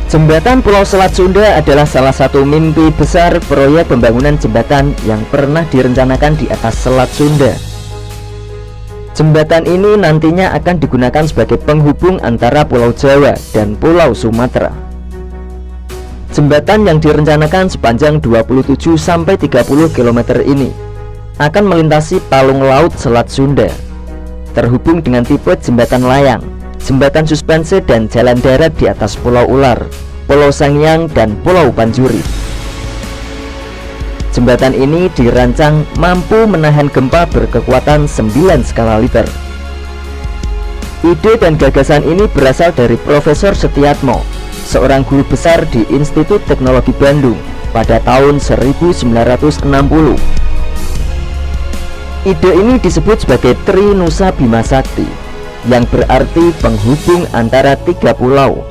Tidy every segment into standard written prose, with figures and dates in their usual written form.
Jembatan Pulau Selat Sunda adalah salah satu mimpi besar proyek pembangunan jembatan yang pernah direncanakan di atas Selat Sunda. Jembatan ini nantinya akan digunakan sebagai penghubung antara Pulau Jawa dan Pulau Sumatera. Jembatan yang direncanakan sepanjang 27-30 km ini akan melintasi palung laut Selat Sunda, terhubung dengan tipe jembatan layang, jembatan suspensi dan jalan darat di atas Pulau Ular, Pulau Sangiang, dan Pulau Panjuri. Jembatan ini dirancang mampu menahan gempa berkekuatan 9 skala Richter. Ide dan gagasan ini berasal dari Profesor Setiatmo, seorang guru besar di Institut Teknologi Bandung pada tahun 1960. Ide ini disebut sebagai Tri Nusa Bima Sakti, yang berarti penghubung antara 3 pulau,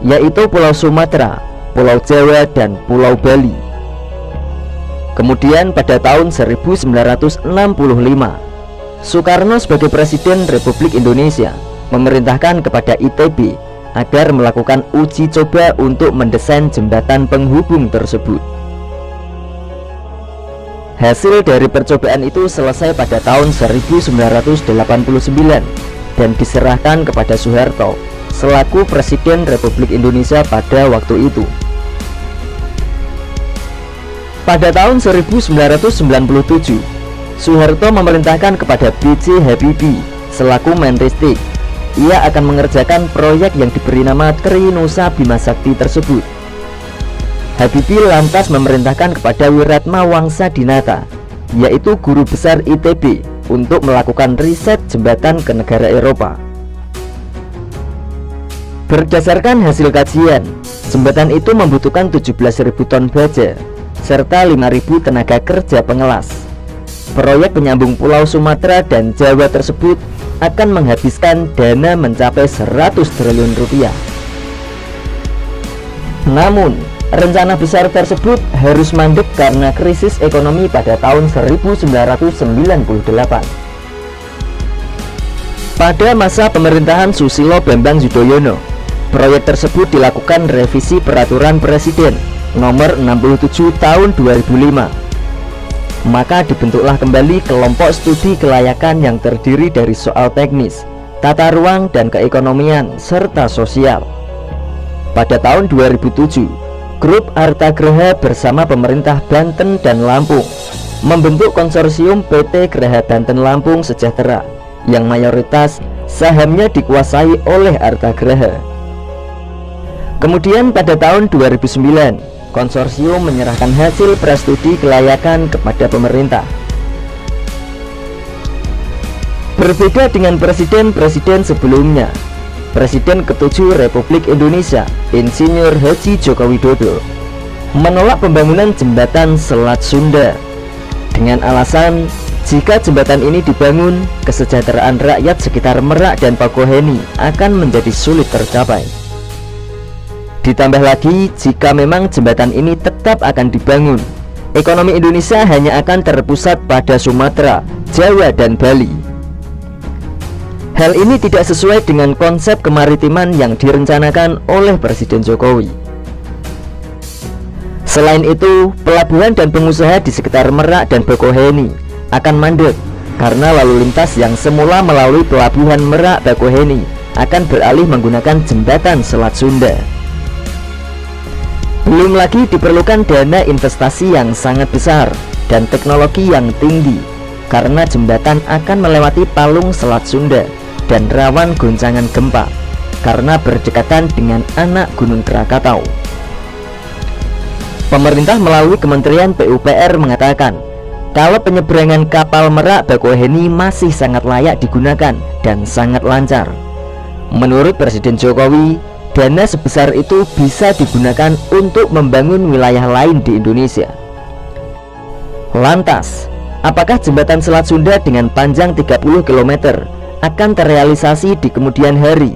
yaitu Pulau Sumatera, Pulau Jawa, dan Pulau Bali. Kemudian pada tahun 1965, Soekarno sebagai Presiden Republik Indonesia memerintahkan kepada ITB agar melakukan uji coba untuk mendesain jembatan penghubung tersebut. Hasil dari percobaan itu selesai pada tahun 1989 dan diserahkan kepada Soeharto selaku Presiden Republik Indonesia pada waktu itu. Pada tahun 1997, Soeharto memerintahkan kepada B.J. Habibie selaku Menristek. Ia akan mengerjakan proyek yang diberi nama Tri Nusa Bima Sakti tersebut. Habibie lantas memerintahkan kepada Wiratma Wangsa Dinata, yaitu guru besar ITB, untuk melakukan riset jembatan ke negara Eropa. Berdasarkan hasil kajian, jembatan itu membutuhkan 17.000 ton baja serta 5.000 tenaga kerja pengelas. Proyek penyambung Pulau Sumatera dan Jawa tersebut akan menghabiskan dana mencapai 100 triliun rupiah. Namun, rencana besar tersebut harus mandek karena krisis ekonomi pada tahun 1998. Pada masa pemerintahan Susilo Bambang Yudhoyono, proyek tersebut dilakukan revisi Peraturan Presiden Nomor 67 Tahun 2005. Maka dibentuklah kembali kelompok studi kelayakan yang terdiri dari soal teknis, tata ruang dan keekonomian, serta sosial. Pada tahun 2007, Grup Artagraha bersama pemerintah Banten dan Lampung membentuk konsorsium PT Graha Banten Lampung Sejahtera yang mayoritas sahamnya dikuasai oleh Artagraha. Kemudian pada tahun 2009, konsorsium menyerahkan hasil prastudi kelayakan kepada pemerintah. Berbeda dengan presiden-presiden sebelumnya, Presiden ke-7 Republik Indonesia, Insinyur Haji Joko Widodo, menolak pembangunan jembatan Selat Sunda dengan alasan jika jembatan ini dibangun, kesejahteraan rakyat sekitar Merak dan Bakauheni akan menjadi sulit tercapai. Ditambah lagi, jika memang jembatan ini tetap akan dibangun, ekonomi Indonesia hanya akan terpusat pada Sumatera, Jawa, dan Bali. Hal ini tidak sesuai dengan konsep kemaritiman yang direncanakan oleh Presiden Jokowi. Selain itu, pelabuhan dan pengusaha di sekitar Merak dan Bakauheni akan mandek karena lalu lintas yang semula melalui pelabuhan Merak Bakauheni akan beralih menggunakan jembatan Selat Sunda. Belum lagi diperlukan dana investasi yang sangat besar dan teknologi yang tinggi karena jembatan akan melewati palung Selat Sunda dan rawan goncangan gempa karena berdekatan dengan anak Gunung Krakatau. Pemerintah melalui Kementerian PUPR mengatakan kalau penyeberangan kapal Merak Bakauheni masih sangat layak digunakan dan sangat lancar. Menurut Presiden Jokowi, dana sebesar itu bisa digunakan untuk membangun wilayah lain di Indonesia. Lantas, apakah jembatan Selat Sunda dengan panjang 30 km akan terrealisasi di kemudian hari?